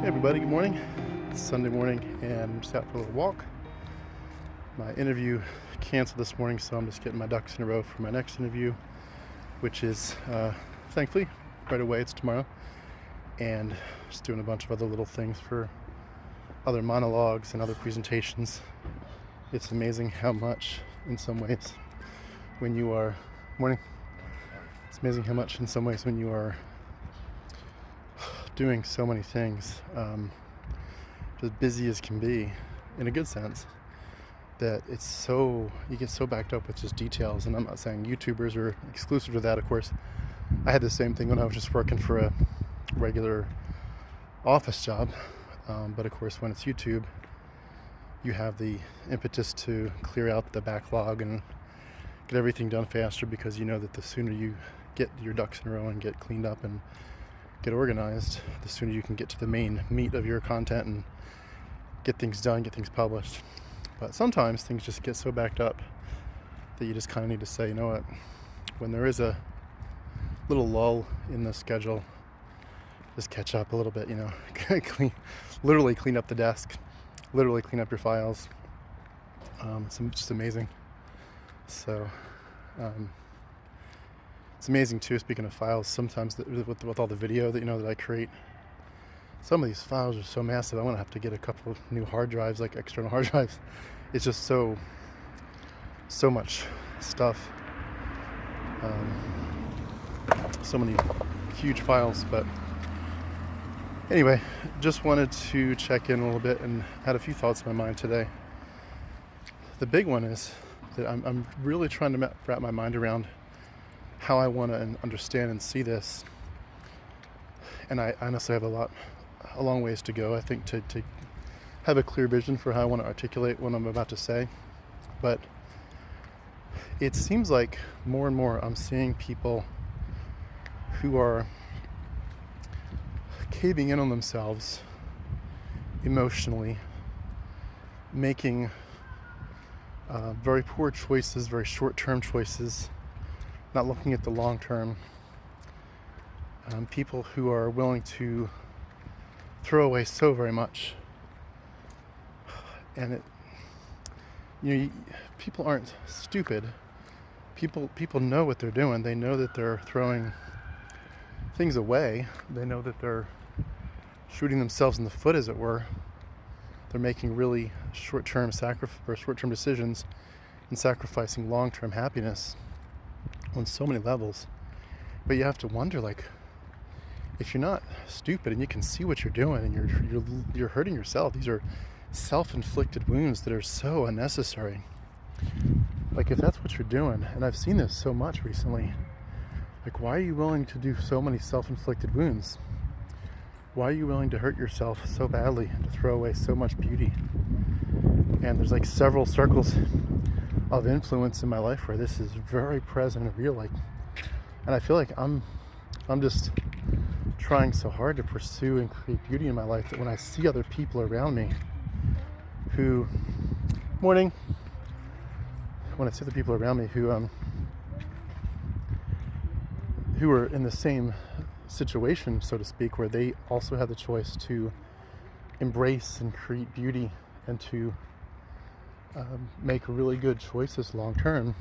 Hey everybody, good morning. It's Sunday morning and I'm just out for a little walk. My interview canceled this morning, so I'm just getting my ducks in a row for my next interview, which is thankfully right away. It's tomorrow, and just doing a bunch of other little things for other monologues and other presentations. It's amazing how much in some ways when you are doing so many things, just busy as can be, in a good sense, that you get so backed up with just details. And I'm not saying YouTubers are exclusive to that, of course. I had the same thing when I was just working for a regular office job, but of course when it's YouTube, you have the impetus to clear out the backlog and get everything done faster, because you know that the sooner you get your ducks in a row and get cleaned up and get organized, the sooner you can get to the main meat of your content and get things done, get things published. But sometimes things just get so backed up that you just kind of need to say, you know what, when there is a little lull in the schedule, just catch up a little bit, literally clean up the desk, literally clean up your files. It's just amazing. So it's amazing too, speaking of files, sometimes with all the video that I create, some of these files are so massive, I'm going to have to get a couple of new hard drives, like external hard drives. It's just so much stuff. So many huge files. But anyway, just wanted to check in a little bit and had a few thoughts in my mind today. The big one is that I'm really trying to wrap my mind around how I want to understand and see this. And I honestly have a long ways to go, I think, to have a clear vision for how I want to articulate what I'm about to say. But it seems like more and more I'm seeing people who are caving in on themselves emotionally, making very poor choices, very short-term choices, not looking at the long term. People who are willing to throw away so very much. And people aren't stupid. People know what they're doing. They know that they're throwing things away. They know that they're shooting themselves in the foot, as it were. They're making really short-term decisions and sacrificing long-term happiness on so many levels. But you have to wonder, if you're not stupid and you can see what you're doing and you're hurting yourself, these are self-inflicted wounds that are so unnecessary. If that's what you're doing, and I've seen this so much recently, why are you willing to do so many self-inflicted wounds? Why are you willing to hurt yourself so badly and to throw away so much beauty? And there's several circles of influence in my life where this is very present and real. And I feel like I'm just trying so hard to pursue and create beauty in my life that when I see other people around me who are in the same situation, so to speak, where they also have the choice to embrace and create beauty and to make really good choices long term,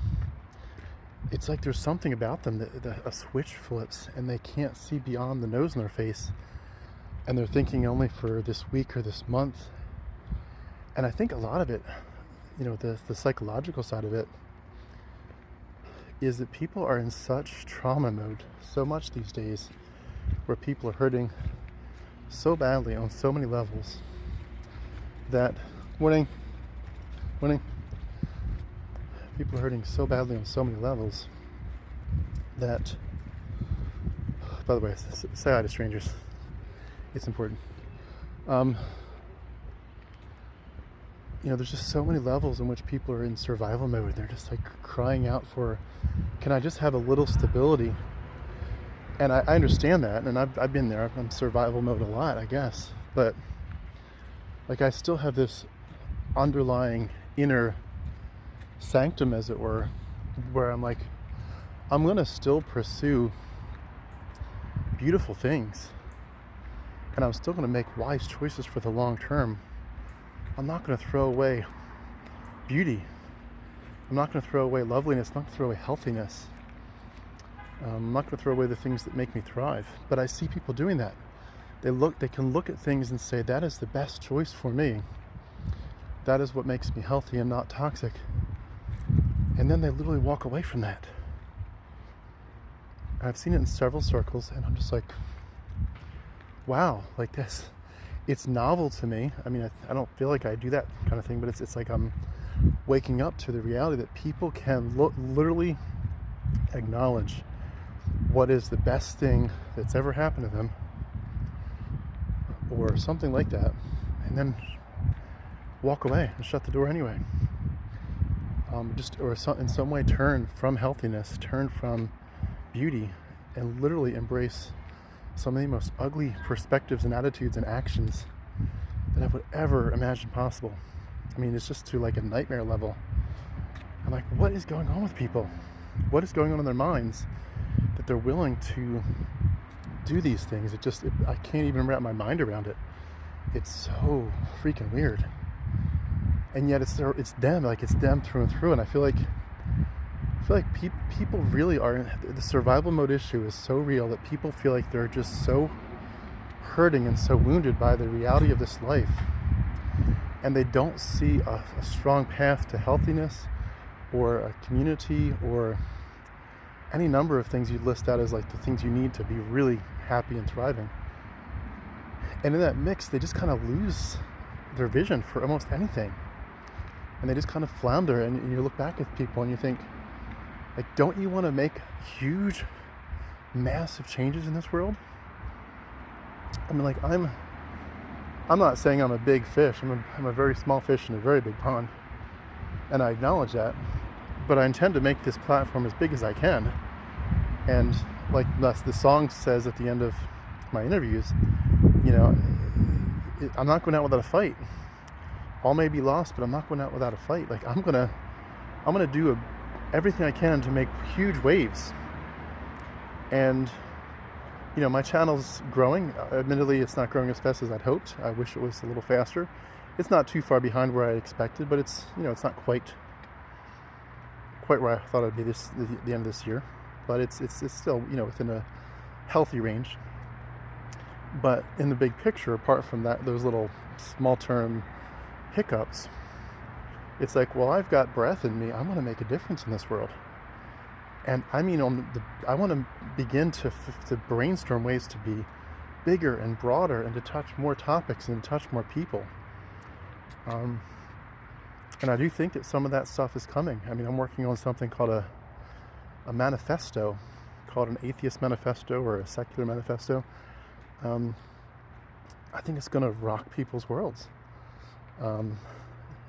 it's like there's something about them that a switch flips and they can't see beyond the nose in their face, and they're thinking only for this week or this month. And I think a lot of it, the psychological side of it, is that people are in such trauma mode so much these days, where people are hurting so badly on so many levels that people are hurting so badly on so many levels that, by the way, say hi to strangers. It's important. There's just so many levels in which people are in survival mode. They're just crying out for, can I just have a little stability? And I understand that, and I've been there. I'm in survival mode a lot, I guess. But I still have this underlying inner sanctum, as it were, where I'm I'm going to still pursue beautiful things. and I'm still going to make wise choices for the long term. I'm not going to throw away beauty. I'm not going to throw away loveliness. I'm not going to throw away healthiness. I'm not going to throw away the things that make me thrive. But I see people doing that. They can look at things and say, that is the best choice for me. That is what makes me healthy and not toxic. And then they literally walk away from that. I've seen it in several circles, and I'm just like, wow, like this. It's novel to me. I mean, I don't feel like I do that kind of thing, but it's like I'm waking up to the reality that people can literally acknowledge what is the best thing that's ever happened to them, or something like that, and then walk away and shut the door anyway. In some way turn from healthiness, turn from beauty, and literally embrace some of the most ugly perspectives and attitudes and actions that I would ever imagine possible. I mean, it's just to like a nightmare level. I'm like, what is going on with people? What is going on in their minds that they're willing to do these things? I can't even wrap my mind around it. It's so freaking weird. And yet it's them, like it's them through and through. And I feel like people really are, the survival mode issue is so real that people feel like they're just so hurting and so wounded by the reality of this life. And they don't see a strong path to healthiness or a community or any number of things you'd list out as like the things you need to be really happy and thriving. And in that mix, they just kind of lose their vision for almost anything. And they just kind of flounder, and you look back at people and you think, like, don't you want to make huge, massive changes in this world? I mean, like, I'm not saying I'm a big fish. I'm a very small fish in a very big pond. And I acknowledge that. But I intend to make this platform as big as I can. And like the song says at the end of my interviews, you know, I'm not going out without a fight. All may be lost, but I'm not going out without a fight. Like, I'm gonna do everything I can to make huge waves. And you know, my channel's growing. Admittedly, it's not growing as fast as I'd hoped. I wish it was a little faster. It's not too far behind where I expected, but it's, you know, it's not quite where I thought I'd be the end of this year. But it's still, you know, within a healthy range. But in the big picture, apart from that, those little small term hiccups, it's like, well, I've got breath in me. I'm going to make a difference in this world. And I mean, I want to begin to brainstorm ways to be bigger and broader and to touch more topics and touch more people. And I do think that some of that stuff is coming. I mean, I'm working on something called a manifesto, called an Atheist manifesto or a secular manifesto. I think it's going to rock people's worlds.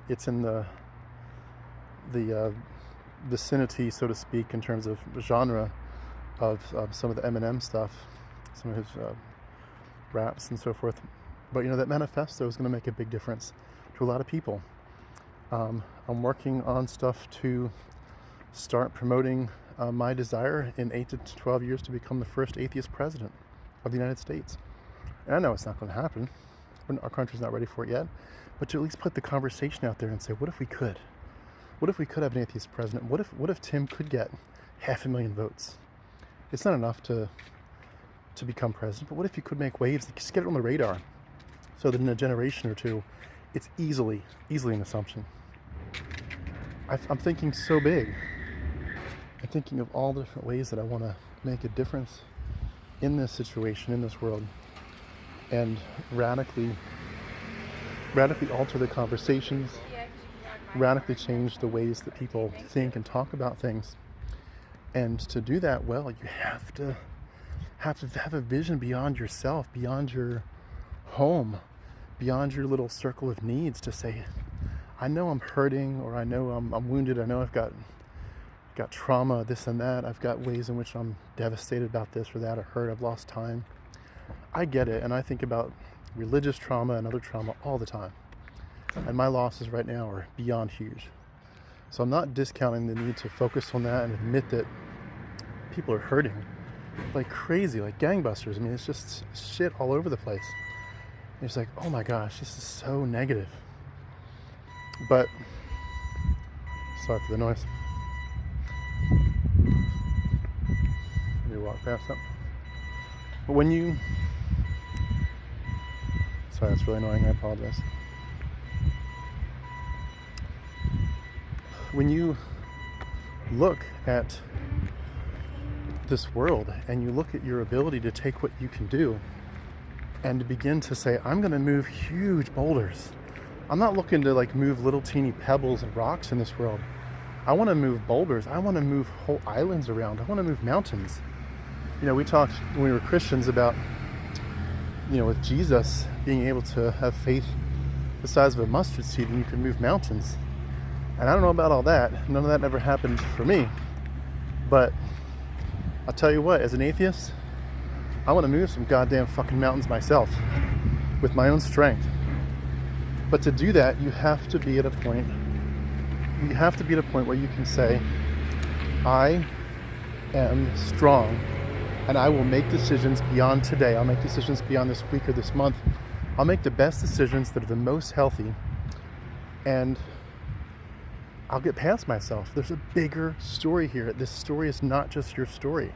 It's in the vicinity, so to speak, in terms of genre of some of the Eminem stuff, some of his raps and so forth. But you know, that manifesto is going to make a big difference to a lot of people. I'm working on stuff to start promoting my desire in 8 to 12 years to become the first atheist president of the United States. And I know it's not going to happen. Our country's not ready for it yet. But to at least put the conversation out there and say, what if we could? What if we could have an atheist president? What if Tim could get 500,000 votes? It's not enough to become president, but what if you could make waves, just get it on the radar, so that in a generation or two, it's easily an assumption. I'm thinking so big. I'm thinking of all the different ways that I want to make a difference in this situation, in this world, and radically alter the conversations, radically change the ways that people think and talk about things. And to do that well, you have to have a vision beyond yourself, beyond your home, beyond your little circle of needs, to say, I know I'm hurting, or I know I'm wounded, I know I've got trauma, this and that, I've got ways in which I'm devastated about this or that, or hurt, I've lost time. I get it, and I think about religious trauma and other trauma all the time. And my losses right now are beyond huge. So I'm not discounting the need to focus on that and admit that people are hurting like crazy, like gangbusters. I mean, it's just shit all over the place. It's like, oh my gosh, this is so negative. But, sorry for the noise. Let me walk past that. But when you, sorry, that's really annoying, I apologize. When you look at this world and you look at your ability to take what you can do and to begin to say, I'm going to move huge boulders. I'm not looking to like move little teeny pebbles and rocks in this world. I want to move boulders. I want to move whole islands around. I want to move mountains. You know, we talked when we were Christians about, you know, with Jesus being able to have faith the size of a mustard seed and you can move mountains. And I don't know about all that. None of that ever happened for me. But I'll tell you what, as an atheist, I want to move some goddamn fucking mountains myself with my own strength. But to do that, you have to be at a point where you can say, I am strong and I will make decisions beyond today. I'll make decisions beyond this week or this month. I'll make the best decisions that are the most healthy, and I'll get past myself. There's a bigger story here. This story is not just your story.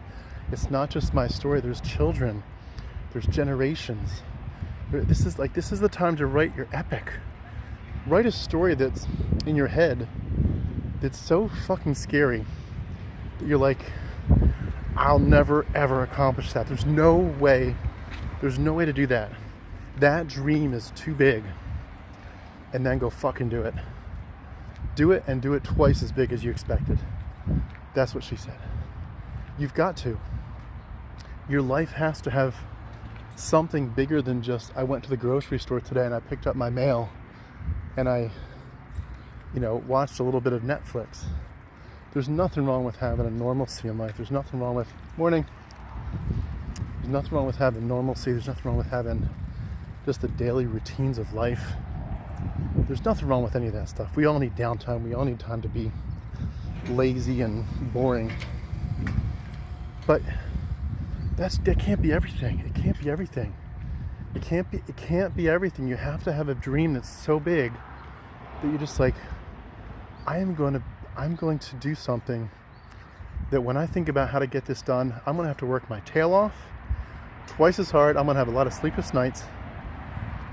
It's not just my story. There's children. There's generations. This is the time to write your epic. Write a story that's in your head that's so fucking scary that you're like, I'll never ever accomplish that. There's no way to do that. That dream is too big. And then go fucking do it. Do it, and do it twice as big as you expected. That's what she said. You've got to. Your life has to have something bigger than just, I went to the grocery store today and I picked up my mail and I, you know, watched a little bit of Netflix. There's nothing wrong with having a normalcy in life. There's nothing wrong with, morning. There's nothing wrong with having normalcy. There's nothing wrong with having just the daily routines of life. There's nothing wrong with any of that stuff. We all need downtime. We all need time to be lazy and boring. But that can't be everything. It can't be everything. It can't be everything. You have to have a dream that's so big that you're just like, I'm going to do something that when I think about how to get this done, I'm going to have to work my tail off twice as hard. I'm going to have a lot of sleepless nights.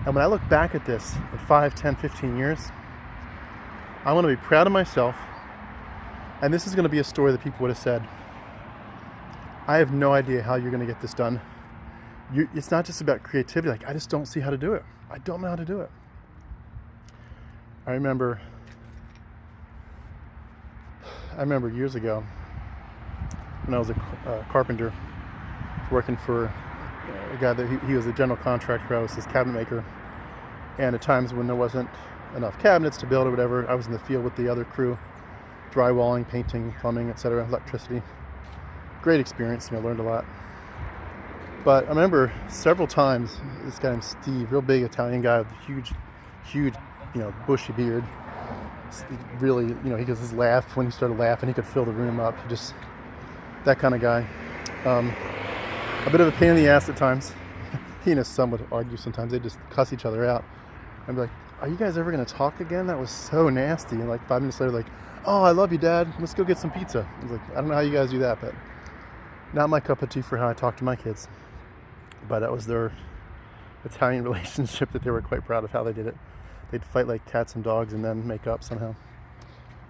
And when I look back at this in 5, 10, 15 years, I want to be proud of myself. And this is going to be a story that people would have said, I have no idea how you're going to get this done. It's not just about creativity. Like, I just don't see how to do it. I don't know how to do it. I remember years ago when I was a carpenter working for a guy that he was a general contractor. I was his cabinet maker. And at times when there wasn't enough cabinets to build or whatever, I was in the field with the other crew, drywalling, painting, plumbing, etc., electricity. Great experience, you know, learned a lot. But I remember several times this guy named Steve, real big Italian guy with a huge, you know, bushy beard. Really, you know, he goes his laugh, when he started laughing, he could fill the room up. Just that kind of guy. A bit of a pain in the ass at times. He and his son would argue sometimes. They'd just cuss each other out. I'd be like, are you guys ever going to talk again? That was so nasty. And like 5 minutes later, like, oh, I love you, Dad. Let's go get some pizza. I was like, I don't know how you guys do that, but not my cup of tea for how I talk to my kids. But that was their Italian relationship that they were quite proud of how they did it. They'd fight like cats and dogs and then make up somehow.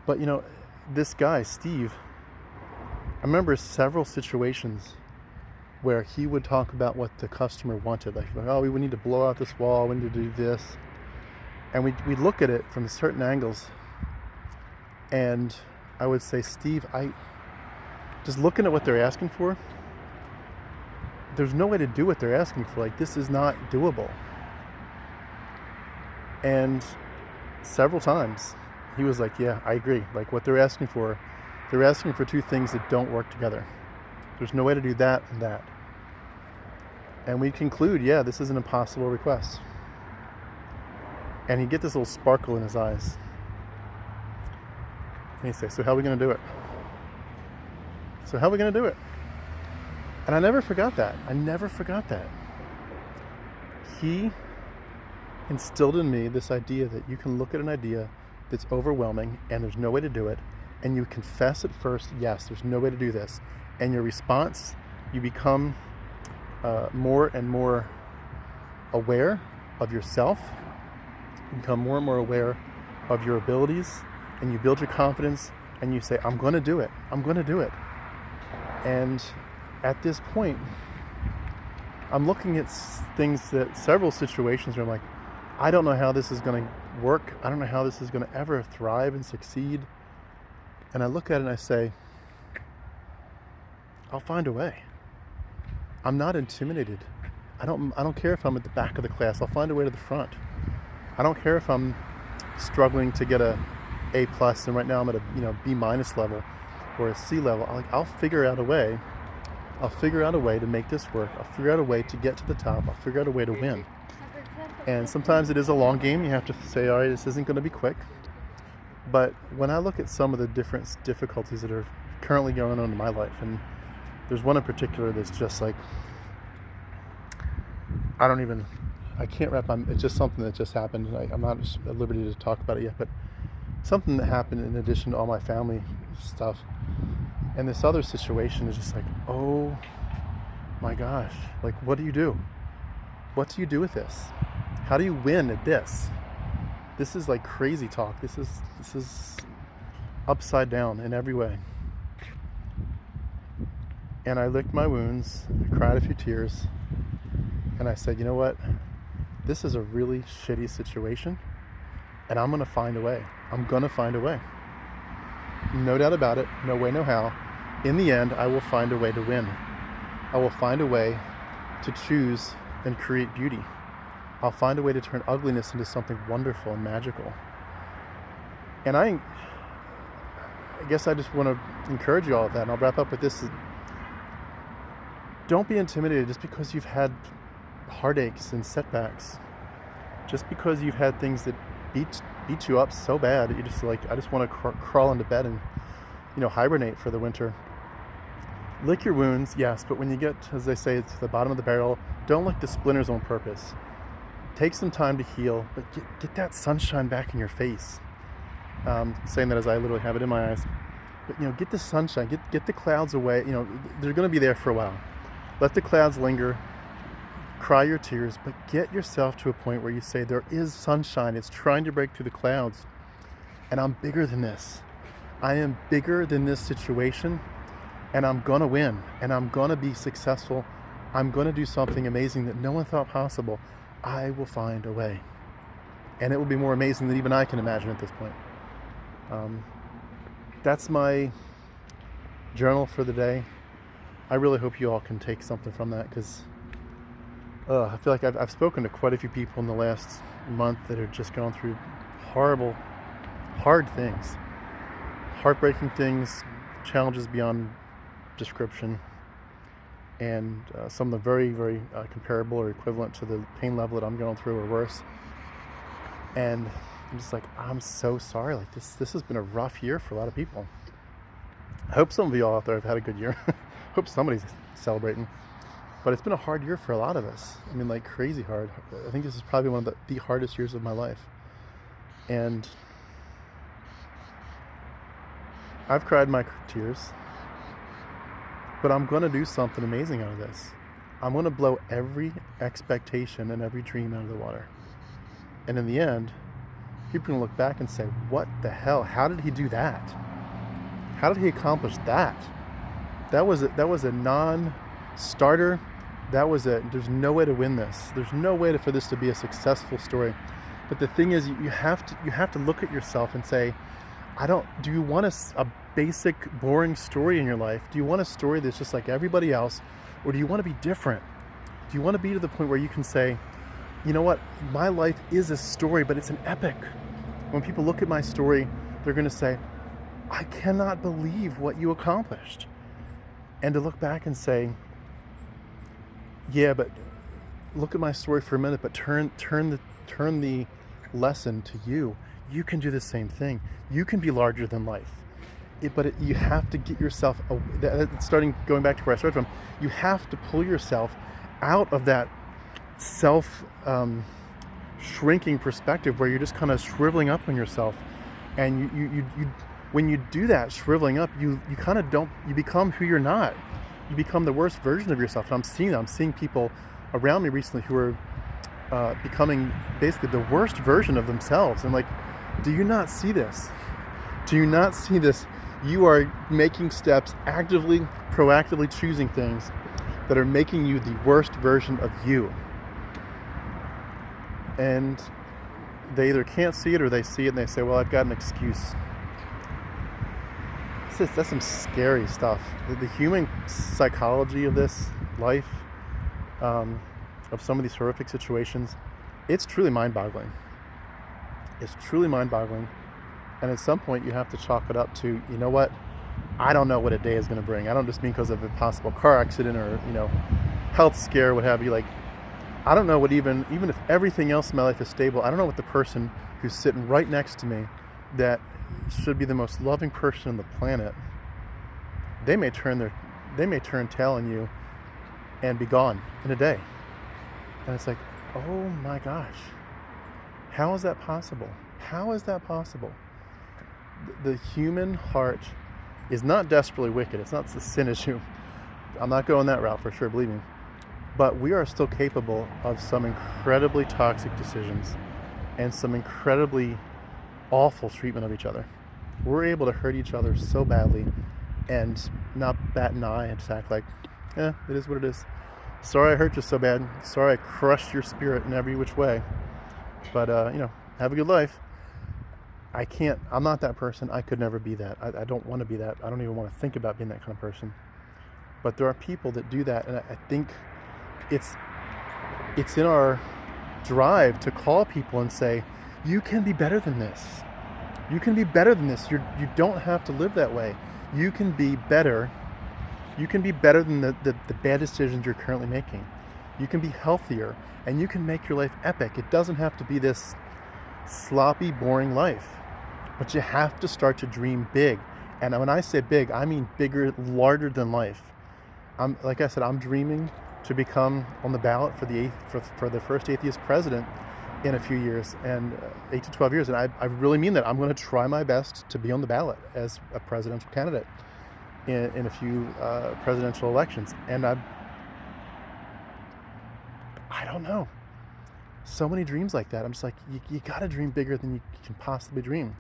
But, you know, this guy, Steve, I remember several situations where he would talk about what the customer wanted. Like, oh, we need to blow out this wall, we need to do this. And we'd look at it from certain angles. And I would say, Steve, just looking at what they're asking for, there's no way to do what they're asking for. Like, this is not doable. And several times he was like, yeah, I agree. Like, what they're asking for two things that don't work together. There's no way to do that and that. And we conclude, yeah, this is an impossible request. And he'd get this little sparkle in his eyes. And he'd say, so how are we going to do it? So how are we going to do it? And I never forgot that. He instilled in me this idea that you can look at an idea that's overwhelming and there's no way to do it, and you confess at first, yes, there's no way to do this, and your response, you become more and more aware of yourself, you become more and more aware of your abilities, and you build your confidence, and you say, I'm going to do it, I'm going to do it. And at this point, I'm looking at several situations where I'm like, I don't know how this is going to work. I don't know how this is going to ever thrive and succeed. And I look at it and I say, I'll find a way. I'm not intimidated. I don't care if I'm at the back of the class. I'll find a way to the front. I don't care if I'm struggling to get a A+, and right now I'm at a B- level or a C level. I'll figure out a way. I'll figure out a way to make this work. I'll figure out a way to get to the top. I'll figure out a way to win. And sometimes it is a long game. You have to say, all right, this isn't going to be quick. But when I look at some of the different difficulties that are currently going on in my life, and there's one in particular that's just like, I can't wrap my, it's just something that just happened. And I'm not at liberty to talk about it yet, but something that happened in addition to all my family stuff. And this other situation is just like, oh my gosh, like, what do you do? What do you do with this? How do you win at this? This is like crazy talk. This is upside down in every way. And I licked my wounds, I cried a few tears, and I said, you know what? This is a really shitty situation, and I'm gonna find a way. I'm gonna find a way. No doubt about it, no way, no how. In the end, I will find a way to win. I will find a way to choose and create beauty. I'll find a way to turn ugliness into something wonderful and magical. And I guess I just want to encourage you all of that, and I'll wrap up with this. Don't be intimidated just because you've had heartaches and setbacks. Just because you've had things that beat you up so bad that you just like, I just want to crawl into bed and, hibernate for the winter. Lick your wounds, yes, but when you get, as they say, to the bottom of the barrel, don't lick the splinters on purpose. Take some time to heal, but get that sunshine back in your face. Saying that as I literally have it in my eyes. But, get the sunshine, get the clouds away. They're going to be there for a while. Let the clouds linger. Cry your tears, but get yourself to a point where you say, there is sunshine. It's trying to break through the clouds. And I'm bigger than this. I am bigger than this situation. And I'm going to win. And I'm going to be successful. I'm going to do something amazing that no one thought possible. I will find a way. And it will be more amazing than even I can imagine at this point. That's my journal for the day. I really hope you all can take something from that, because I feel like I've spoken to quite a few people in the last month that are just going through horrible, hard things, heartbreaking things, challenges beyond description, and some of them very, very comparable or equivalent to the pain level that I'm going through or worse. And I'm just like, I'm so sorry. Like this has been a rough year for a lot of people. I hope some of you all out there have had a good year. Hope somebody's celebrating. But it's been a hard year for a lot of us. I mean, like crazy hard. I think this is probably one of the hardest years of my life. And I've cried my tears. But I'm going to do something amazing out of this. I'm going to blow every expectation and every dream out of the water. And in the end, people are going to look back and say, what the hell? How did he do that? How did he accomplish that? That was a non-starter. There's no way to win this. There's no way for this to be a successful story. But the thing is, you have to look at yourself and say, do you want a basic, boring story in your life? Do you want a story that's just like everybody else? Or do you want to be different? Do you want to be to the point where you can say, you know what, my life is a story, but it's an epic. When people look at my story, they're going to say, I cannot believe what you accomplished. And to look back and say, yeah, but look at my story for a minute, but turn the lesson to you. You can do the same thing. You can be larger than life. You have to get yourself, going back to where I started from, you have to pull yourself out of that shrinking perspective where you're just kind of shriveling up on yourself. And you when you do that shriveling up, you kind of don't, you become who you're not. You become the worst version of yourself. And I'm seeing that. I'm seeing people around me recently who are becoming basically the worst version of themselves. And like, do you not see this? Do you not see this? You are making steps, actively, proactively choosing things that are making you the worst version of you. And they either can't see it or they see it and they say, well, I've got an excuse. That's some scary stuff. The human psychology of this life, of some of these horrific situations, it's truly mind-boggling. It's truly mind-boggling. And at some point you have to chalk it up to, you know what? I don't know what a day is going to bring. I don't just mean because of a possible car accident or, health scare, what have you. Like, I don't know what even if everything else in my life is stable, I don't know what the person who's sitting right next to me that should be the most loving person on the planet, they may turn tail on you and be gone in a day. And it's like, oh my gosh, how is that possible? How is that possible? The human heart is not desperately wicked. It's not a sin issue. I'm not going that route for sure, believe me. But we are still capable of some incredibly toxic decisions and some incredibly awful treatment of each other. We're able to hurt each other so badly and not bat an eye and just act like, it is what it is. Sorry I hurt you so bad. Sorry I crushed your spirit in every which way. But, have a good life. I'm not that person. I could never be that. I don't want to be that. I don't even want to think about being that kind of person. But there are people that do that, and I think it's in our drive to call people and say, you can be better than this. You can be better than this. You don't have to live that way. You can be better. You can be better than the bad decisions you're currently making. You can be healthier, and you can make your life epic. It doesn't have to be this sloppy, boring life. But you have to start to dream big. And when I say big, I mean bigger, larger than life. Like I said, I'm dreaming to become on the ballot for the first atheist president in a few years, and 8 to 12 years. And I really mean that. I'm going to try my best to be on the ballot as a presidential candidate in a few presidential elections. And I don't know. So many dreams like that. I'm just like, you got to dream bigger than you can possibly dream.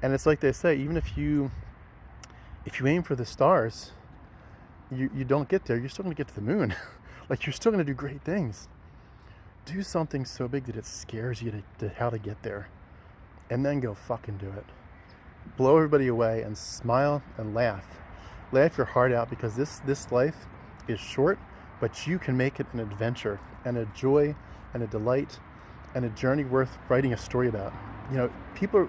And it's like they say, even if you aim for the stars, you don't get there. You're still going to get to the moon. Like, you're still going to do great things. Do something so big that it scares you to how to get there. And then go fucking do it. Blow everybody away and smile and laugh. Laugh your heart out, because this life is short, but you can make it an adventure and a joy and a delight and a journey worth writing a story about. People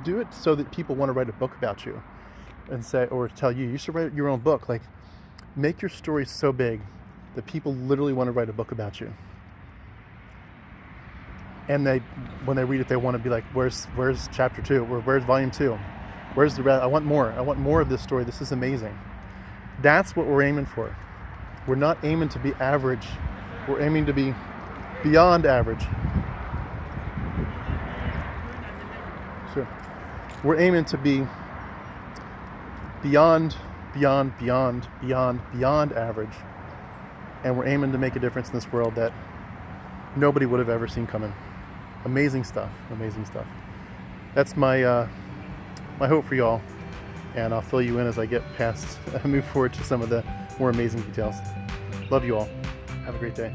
do it so that people want to write a book about you and say, or tell you should write your own book. Like, make your story so big that people literally want to write a book about you. And when they read it, they want to be like, where's chapter 2? Where's volume 2? Where's the rest? I want more. I want more of this story. This is amazing. That's what we're aiming for. We're not aiming to be average. We're aiming to be beyond average. Sure. We're aiming to be beyond average. And we're aiming to make a difference in this world that nobody would have ever seen coming. Amazing stuff. That's my hope for y'all. And I'll fill you in as I move forward to some of the more amazing details. Love you all. Have a great day.